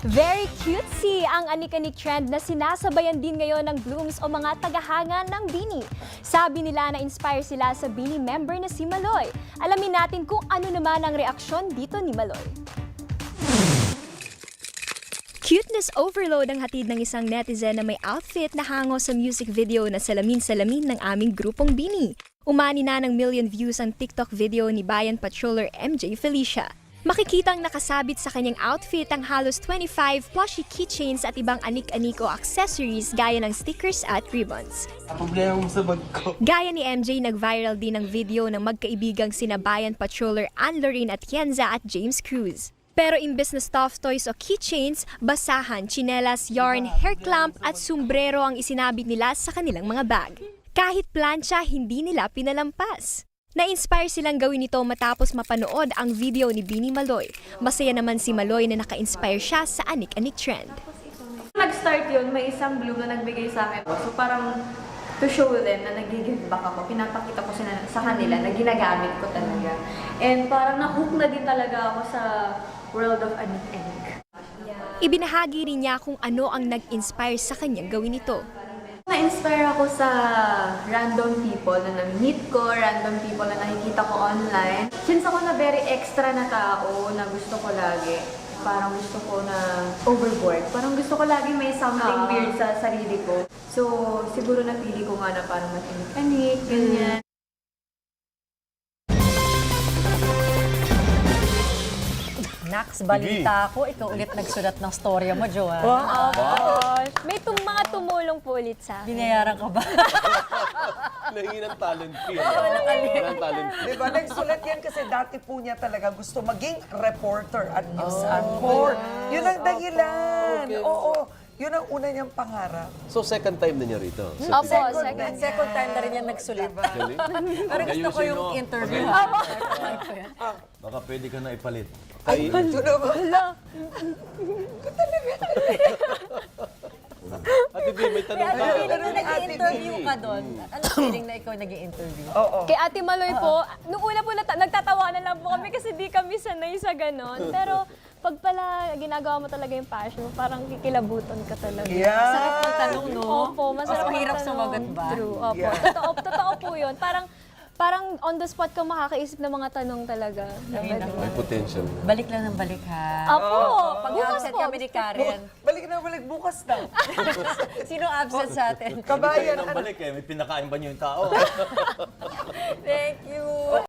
Very cutesy ang anik-anik trend na sinasabayan din ngayon ng blooms o mga tagahanga ng BINI. Sabi nila na inspire sila sa BINI member na si Maloy. Alamin natin kung ano naman ang reaksyon dito ni Maloy. Cuteness overload ang hatid ng isang netizen na may outfit na hango sa music video na Salamin-Salamin ng aming grupong BINI. Umani na ng million views ang TikTok video ni Bayan Patroller MJ Felicia. Makikitang nakasabit sa kanyang outfit ang halos 25 plushie keychains at ibang anik-aniko accessories gaya ng stickers at ribbons. Problema mo sa bag ko. Gaya ni MJ, nag-viral din ang video ng magkaibigang sina Bayan Patroller Ann Lorraine Atienza at James Cruz. Pero imbes na stuffed toys o keychains, basahan, tsinelas, yarn, hair clamp at sombrero ang isinabit nila sa kanilang mga bag. Kahit plancha, hindi nila pinalampas. Na-inspire silang gawin ito matapos mapanood ang video ni BINI Maloy. Masaya naman si Maloy na naka-inspire siya sa anik-anik trend. Nag-start yun, may isang bloom na nagbigay sa akin. So parang to show them na nag-give back ako, pinapakita ko sa kanila na ginagamit ko talaga. And parang na-hook na din talaga ako sa world of anik-anik. Ibinahagi rin niya kung ano ang nag-inspire sa kanyang gawin ito. Na-inspire ako sa random people na na-meet ko, random people na nakikita ko online. Since ako na very extra na tao na gusto ko lagi, parang gusto ko na overboard. Parang gusto ko lagi may something weird sa sarili ko. So, siguro napili ko nga na parang matinik-anik, ganyan. Nax, balita ko. Ikaw ulit nagsulat ng storya mo, Joanne. May mga tumulong po ulit sa akin. Binayaran ka ba? Nahingi ng talent fee. Nahingi ng talent fee. Diba? Nagsulat yan kasi dati po niya talaga gusto maging reporter at news anchor. Yun ang dahilan. Okay. Oo. Yun ang una niyang pangarap. So second time na niya rito? Opo, Second time na rin yan nagsulat. Actually? Pero gusto ko yung interview. Baka pwede ka na ipalit. Ay, Ate B, may tanong ka. Pero nag-i-interview ka doon. Ano feeling na ikaw nag-i-interview? Oo. Kay Ate Maloy po, nung una po nagtatawanan lang po kami kasi di kami sanay sa ganon. Pero pag pala ginagawa mo talaga yung passion mo, parang kikilabutan ka talaga. Yeah. Sarap ng tanong, no? Opo, masarap Mas mahirap magtanong. sumagot ba? True, opo. Yeah. Totoo po yun. Parang on the spot ka makakaisip ng mga tanong talaga. May potential. Balik lang ng balik, ha? Opo, Pag-absent kami ni Karen. Balik na balik bukas na. Sino absent sa atin? Kabayan. Balik eh, may pinakain ba niyo yung tao? Thank you.